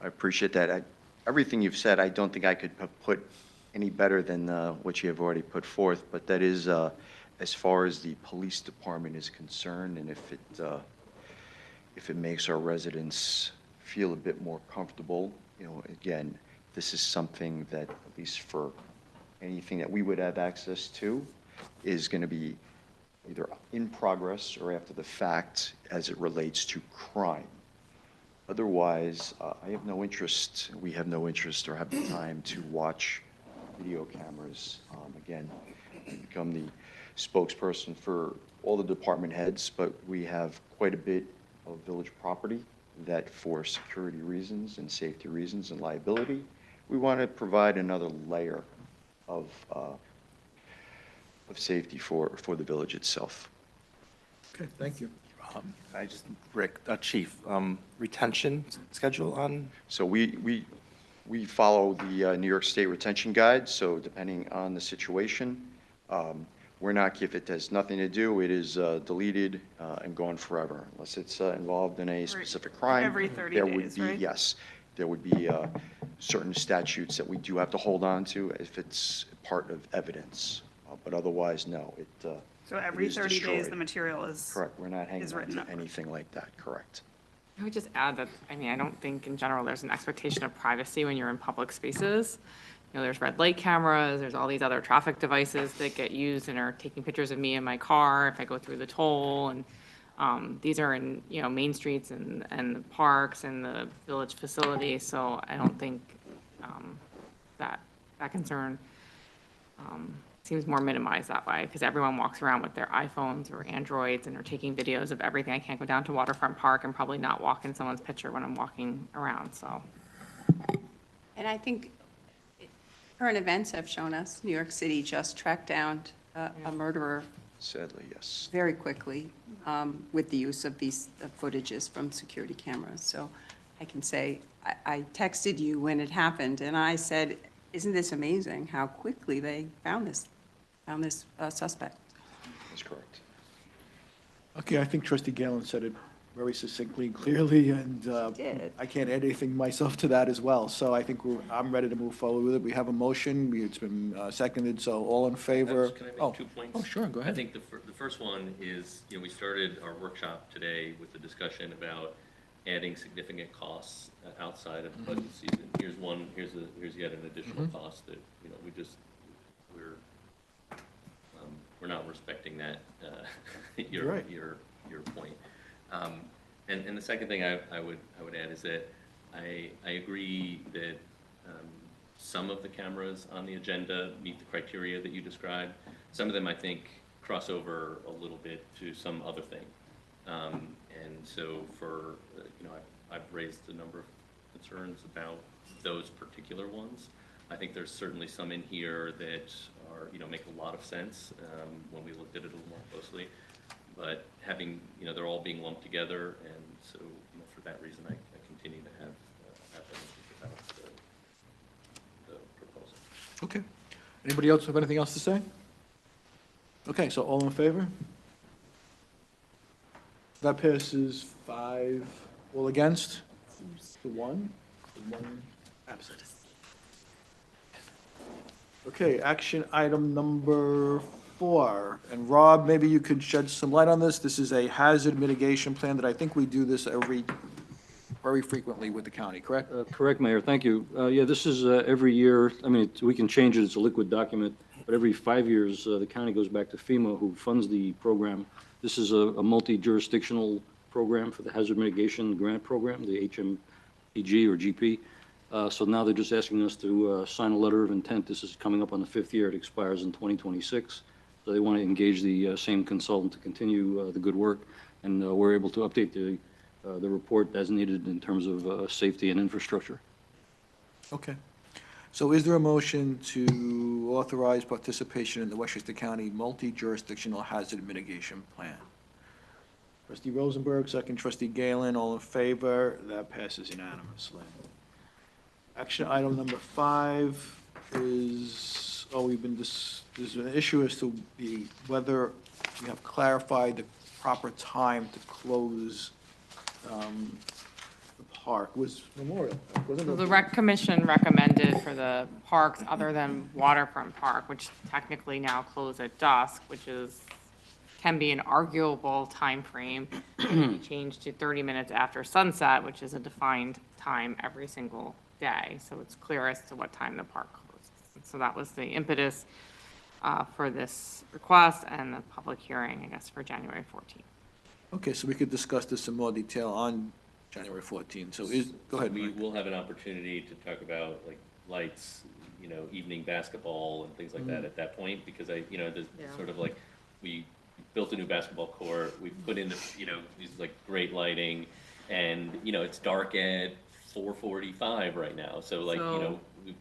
I appreciate that. Everything you've said, I don't think I could put any better than what you have already put forth, but that is as far as the police department is concerned, and if it makes our residents feel a bit more comfortable, again, this is something that, at least for anything that we would have access to, is going to be either in progress or after the fact as it relates to crime. Otherwise, I have no interest, we have no interest or have the time to watch video cameras. Again, I become the spokesperson for all the department heads, but we have quite a bit of village property that, for security reasons and safety reasons and liability, we want to provide another layer of safety for the village itself. Okay, thank you. Rick, Chief, retention schedule on? So we follow the New York State retention guide, so depending on the situation, we're not, if it has nothing to do, it is deleted and gone forever, unless it's involved in a specific crime. Every 30 there days, would be, right? yes, there would be certain statutes that we do have to hold on to if it's part of evidence, but otherwise, no. So every it is 30 days, destroyed. the material is Correct, we're not hanging on written to up. anything like that, correct. I would just add that, I don't think in general there's an expectation of privacy when you're in public spaces. There's red light cameras, there's all these other traffic devices that get used and are taking pictures of me in my car if I go through the toll. And These are in, you know, main streets and the parks and the village facilities, so I don't think that concern seems more minimized that way, because everyone walks around with their iPhones or Androids and are taking videos of everything. I can't go down to Waterfront Park and probably not walk in someone's picture when I'm walking around, so. And I think current events have shown us, New York City just tracked down a murderer Sadly, yes. very quickly with the use of these footages from security cameras. So I can say, I texted you when it happened, and I said, isn't this amazing how quickly they found this suspect? That's correct. Okay, I think trustee Galen said it very succinctly and clearly, and did. I can't add anything myself to that as well. So I think I'm ready to move forward with it. We have a motion, it's been seconded, so all in favor? Can I Oh, make 2 points? Oh, sure, go I ahead. think the first one is, you know, we started our workshop today with the discussion about adding significant costs outside of the budget season. Here's yet an additional cost that, you know, we're not respecting that, your Right. your point. And the second thing I would add is that I agree that some of the cameras on the agenda meet the criteria that you described. Some of them, I think, cross over a little bit to some other thing. And so you know, I've raised a number of concerns about those particular ones. I think there's certainly some in here that are, you know, make a lot of sense when we looked at it a little more closely. But having, you know, they're all being lumped together, and so, you know, for that reason, I continue to have them about the proposal. Okay. Anybody else have anything else to say? Okay, so all in favor? That passes 5, all against, to 1, and 1 absent. Okay, action item number 4. And Rob, maybe you could shed some light on this. This is a hazard mitigation plan that I think we do this very frequently with the county, correct? Correct, Mayor, thank you. Yeah, this is every year, I mean, we can change it, it's a liquid document, but every 5 years, the county goes back to FEMA, who funds the program. This is a multi-jurisdictional program for the hazard mitigation grant program, the HMPG or GP. So now they're just asking us to sign a letter of intent. This is coming up on the 5th year. It expires in 2026. So they want to engage the same consultant to continue the good work. And we're able to update the report as needed in terms of safety and infrastructure. Okay. So is there a motion to authorize participation in the Westchester County Multi-Jurisdictional Hazard Mitigation Plan? Trustee Rosenberg, second trustee Galen, all in favor? That passes unanimously. Action item number 5 is, there's an issue as to whether we have clarified the proper time to close the park. Was Memorial, wasn't So it? the rec commission recommended for the parks other than Waterfront Park, which technically now close at dusk, which can be an arguable timeframe, be changed to 30 minutes after sunset, which is a defined time every single day. So it's clear as to what time the park closes. So that was the impetus for this request and the public hearing, I guess, for January 14th. Okay, so we could discuss this in more detail on January 14th. So go ahead, We Mike. will have an opportunity to talk about like lights, you know, evening basketball and things like that at that point, because there's sort of like, we built a new basketball court, we put in these like great lighting, and, you know, it's dark at 4:45 right now. So like,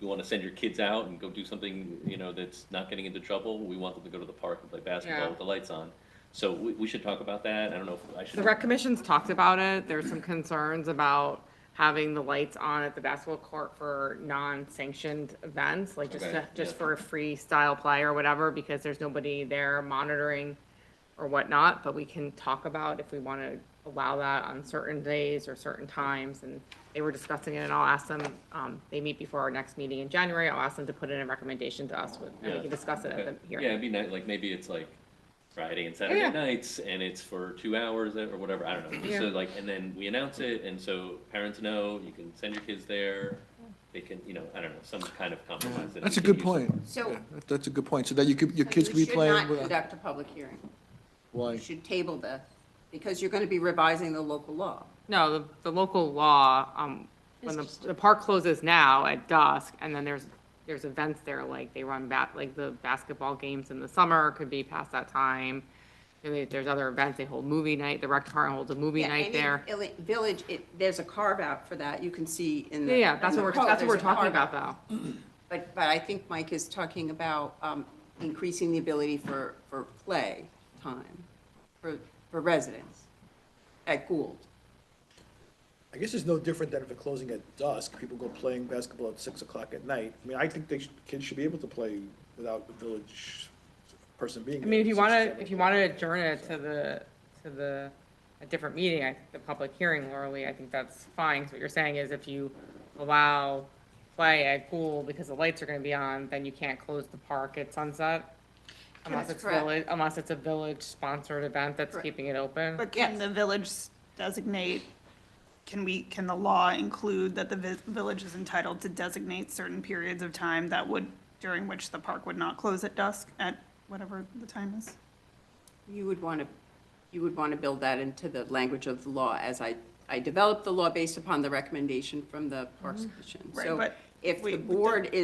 we want to send your kids out and go do something, you know, that's not getting into trouble. We want them to go to the park and play basketball with the lights on. So we should talk about that. I don't know if I should. The rec commission's talked about it. There's some concerns about having the lights on at the basketball court for non-sanctioned events, like just for a freestyle play or whatever, because there's nobody there monitoring or whatnot. But we can talk about if we want to allow that on certain days or certain times. And they were discussing it, and I'll ask them, they meet before our next meeting in January. I'll ask them to put in a recommendation to us, and we can discuss it at the hearing. Yeah, it'd be nice, like maybe it's like Friday and Saturday nights, and it's for 2 hours or whatever, I don't know. Just so like, and then we announce it, and so parents know, you can send your kids there. They can, you know, I don't know, some kind of compromise. That That's a we can good use. point. So- Yeah, that's a good point. So that your kids could be playing You should not with. conduct a public hearing. Why? You should table the Because you're going to be revising the local law. No, the local law, when the park closes now at dusk, and then there's events there, like they run like the basketball games in the summer could be past that time. There's other events, they hold movie night, the rec department holds a movie Yeah, night there. Village, there's a carve out for that. You can see in the. Yeah, that's in what the code, we're there's a talking carve-out. about though. But I think Mike is talking about increasing the ability for play time for residents at Gould. I guess it's no different than if they're closing at dusk, people go playing basketball at 6 o'clock at night. I mean, I think kids should be able to play without the village person being I there. mean, if you 6 or want 7 to, if you o'clock. want to adjourn it to a different meeting, I think the public hearing, Lauralee, I think that's fine. 'Cause what you're saying is if you allow play at pool because the lights are going to be on, then you can't close the park at sunset. Unless That's it's correct. village, unless it's a village-sponsored event that's Correct. keeping it open. But can the village designate, can the law include that the village is entitled to designate certain periods of time during which the park would not close at dusk, at whatever the time is? You would want to build that into the language of the law as I developed the law based upon the recommendation from the Parks Commission. Right, So but if the wait, but board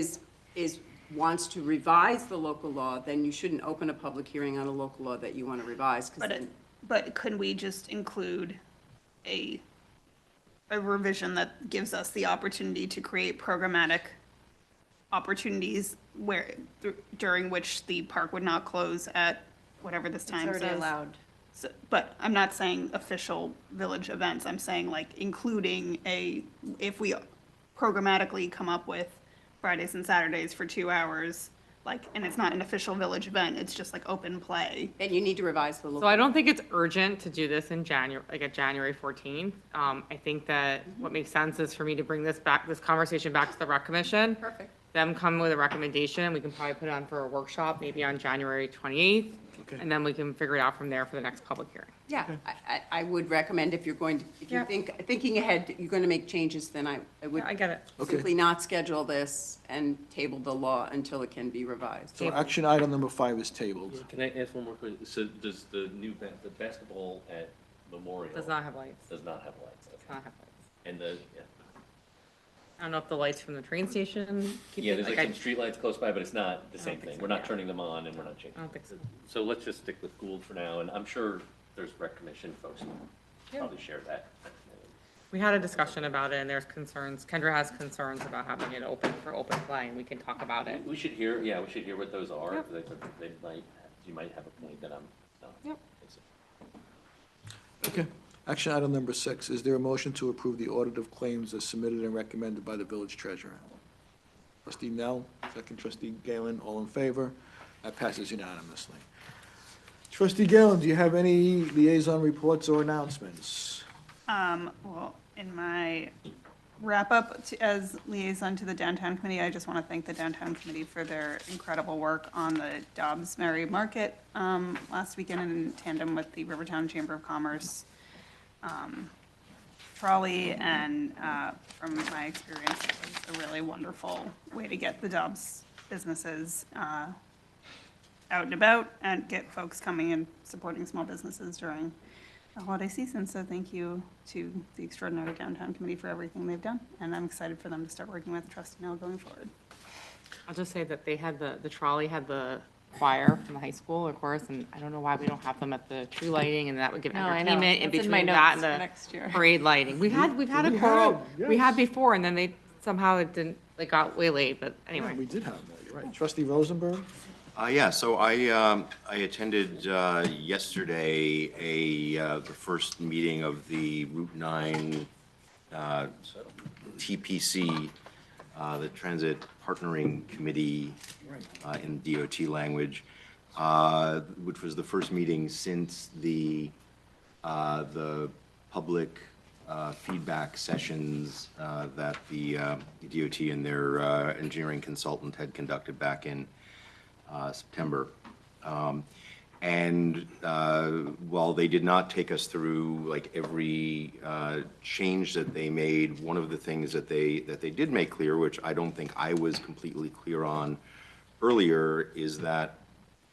wants to revise the local law, then you shouldn't open a public hearing on a local law that you want to revise, because then. But couldn't we just include a revision that gives us the opportunity to create programmatic opportunities during which the park would not close at whatever this time says? It's already allowed. So, but I'm not saying official village events, I'm saying like including if we programmatically come up with Fridays and Saturdays for 2 hours, like, and it's not an official village event, it's just like open play. Then you need to revise the local. So I don't think it's urgent to do this in January, like at January 14th. I think that what makes sense is for me to bring this conversation back to the rec commission. Perfect. Them come with a recommendation, we can probably put it on for a workshop, maybe on January 28th. Okay. And then we can figure it out from there for the next public hearing. Yeah, I would recommend if you're going to, if you're Yeah. thinking ahead, you're going to make changes, then I would Yeah, I get it. Okay. simply not schedule this and table the law until it can be revised. So action item number 5 is tabled. Can I ask one more question? So does the the basketball at Memorial? Does not have lights. Does not have lights, Does okay. not have lights. And I don't know if the lights from the train station keep yeah, it, there's like I some streetlights close by, but it's not the same think thing. so, We're not yeah. turning them on and we're not changing. I don't think so. So let's just stick with Gould for now, and I'm sure there's rec commission folks who Yeah. probably share that. We had a discussion about it, and there's concerns, Kendra has concerns about having it open for open play, and we can talk about it. We should hear what those are. Yep. You might have a point that I'm not. Yep. Okay. Action item number 6, is there a motion to approve the audit of claims as submitted and recommended by the village treasurer? Trustee Nell, second trustee Galen, all in favor? That passes unanimously. Trustee Galen, do you have any liaison reports or announcements? Well, in my wrap-up as liaison to the Downtown Committee, I just want to thank the Downtown Committee for their incredible work on the Dobbs Merry Market last weekend in tandem with the Rivertown Chamber of Commerce trolley, and from my experience, it was a really wonderful way to get the Dobbs businesses out and about and get folks coming and supporting small businesses during the holiday season. So thank you to the Extraordinary Downtown Committee for everything they've done, and I'm excited for them to start working with Trustee Nell going forward. I'll just say that they had the trolley had the choir from the high school, of course, and I don't know why we don't have them at the tree lighting, and that would give No, I know. entertainment in That's in my between that and notes for the next year. parade lighting. We've had a We choral, had, we yes. had before, and then they somehow it didn't, it got way late, but Yeah, anyway. we did have that, you're right. Trustee Rosenberg? Yeah, so I attended yesterday the first meeting of the Route 9 TPC, the Transit Partnering Committee in DOT language, which was the first meeting since the public feedback sessions that the DOT and their engineering consultant had conducted back in September. And while they did not take us through like every change that they made, one of the things that they did make clear, which I don't think I was completely clear on earlier, is that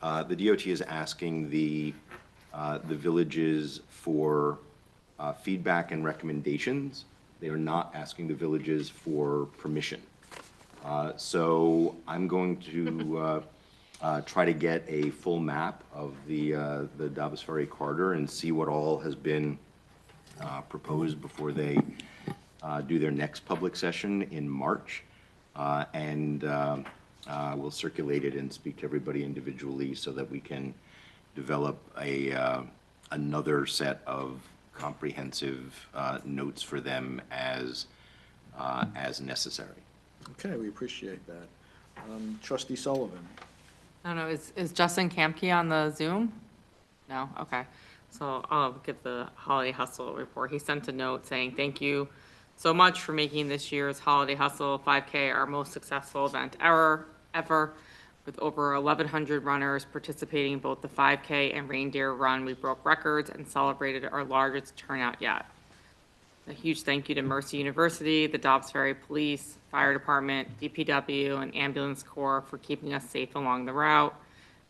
the DOT is asking the the villages for feedback and recommendations. They are not asking the villages for permission. So I'm going to try to get a full map of the Dobbs Ferry corridor and see what all has been proposed before they do their next public session in March. And we'll circulate it and speak to everybody individually so that we can develop another set of comprehensive notes for them as necessary. Okay, we appreciate that. Trustee Sullivan. I don't know, is Justin Kamke on the Zoom? No, okay. So I'll give the Holiday Hustle report. He sent a note saying, thank you so much for making this year's Holiday Hustle 5K our most successful event ever, with over 1,100 runners participating in both the 5K and reindeer run. We broke records and celebrated our largest turnout yet. A huge thank you to Mercy University, the Dobbs Ferry Police, Fire Department, DPW, and Ambulance Corps for keeping us safe along the route.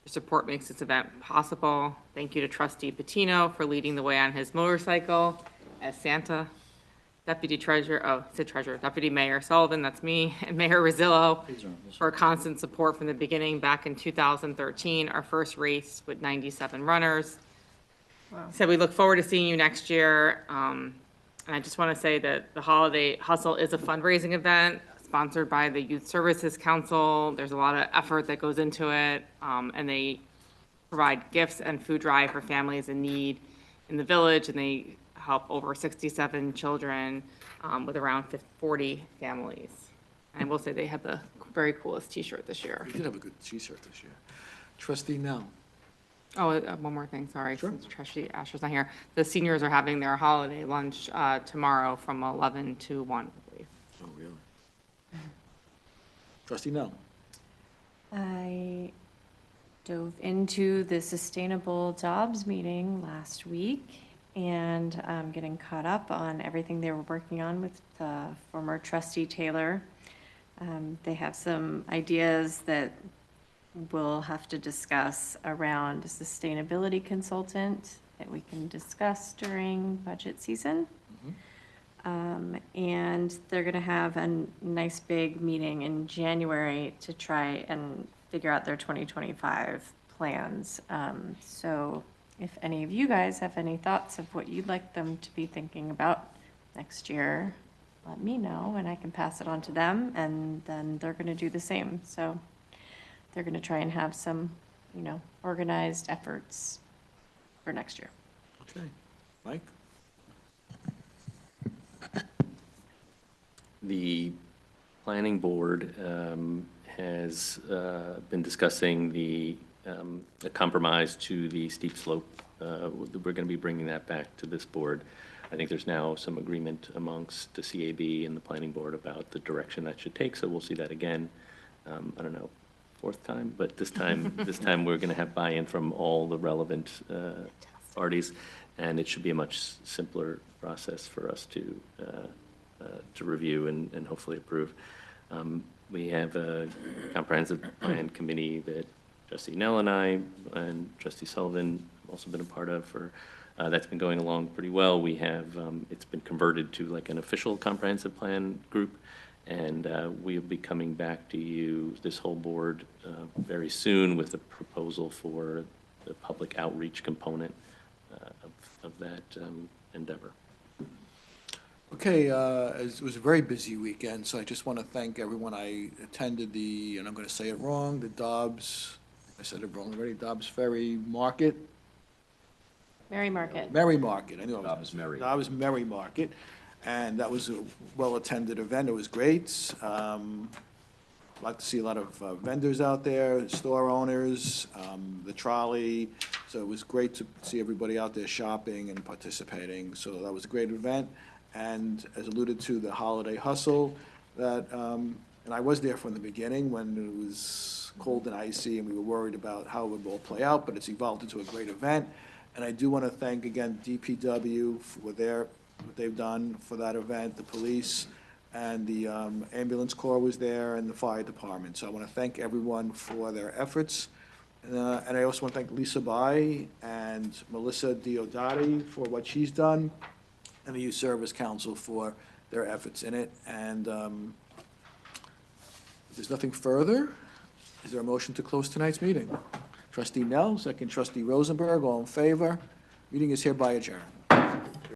Your support makes this event possible. Thank you to Trustee Patino for leading the way on his motorcycle as Santa. Deputy Mayor Sullivan, that's me, and Mayor Rosillo for constant support from the beginning back in 2013, our first race with 97 runners. So we look forward to seeing you next year. And I just want to say that the Holiday Hustle is a fundraising event sponsored by the Youth Services Council. There's a lot of effort that goes into it, and they provide gifts and food drive for families in need in the village, and they help over 67 children with around 40 families. And we'll say they have the very coolest T-shirt this year. We did have a good T-shirt this year. Trustee Nell. Oh, one more thing, sorry, Sure. since Trustee Asher's not here. The seniors are having their holiday lunch tomorrow from 11 to 1, I believe. Oh, really? Trustee Nell. I dove into the Sustainable Jobs meeting last week, and I'm getting caught up on everything they were working on with former trustee Taylor. They have some ideas that we'll have to discuss around a sustainability consultant that we can discuss during budget season. And they're going to have a nice big meeting in January to try and figure out their 2025 plans. So if any of you guys have any thoughts of what you'd like them to be thinking about next year, let me know and I can pass it on to them, and then they're going to do the same. So they're going to try and have some, organized efforts for next year. Okay. Mike? The planning board has been discussing the compromise to the steep slope. We're going to be bringing that back to this board. I think there's now some agreement amongst the CAB and the planning board about the direction that should take, so we'll see that again. I don't know, fourth time, but this time we're going to have buy-in from all the relevant parties, and it should be a much simpler process for us to review and hopefully approve. We have a comprehensive plan committee that Trustee Nell and I and Trustee Sullivan have also been a part of for, that's been going along pretty well. We have, it's been converted to like an official comprehensive plan group, and we'll be coming back to you, this whole board, very soon with a proposal for the public outreach component of that endeavor. Okay, it was a very busy weekend, so I just want to thank everyone. I attended and I'm going to say it wrong, the Dobbs, I said it wrong already, Dobbs Ferry Market. Merry Market. Merry Market, I knew it was. Dobbs Merry. Dobbs Merry Market, and that was a well-attended event, it was great. Like to see a lot of vendors out there, store owners, the trolley, so it was great to see everybody out there shopping and participating, so that was a great event. And as alluded to, the Holiday Hustle, and I was there from the beginning when it was cold and icy and we were worried about how it would all play out, but it's evolved into a great event. And I do want to thank again DPW for what they've done for that event, the police, and the ambulance corps was there, and the fire department. So I want to thank everyone for their efforts And I also want to thank Lisa Bai and Melissa Diodati for what she's done, and the Youth Service Council for their efforts in it. And if there's nothing further, is there a motion to close tonight's meeting? Trustee Nell, second trustee Rosenberg, all in favor. Meeting is hereby adjourned.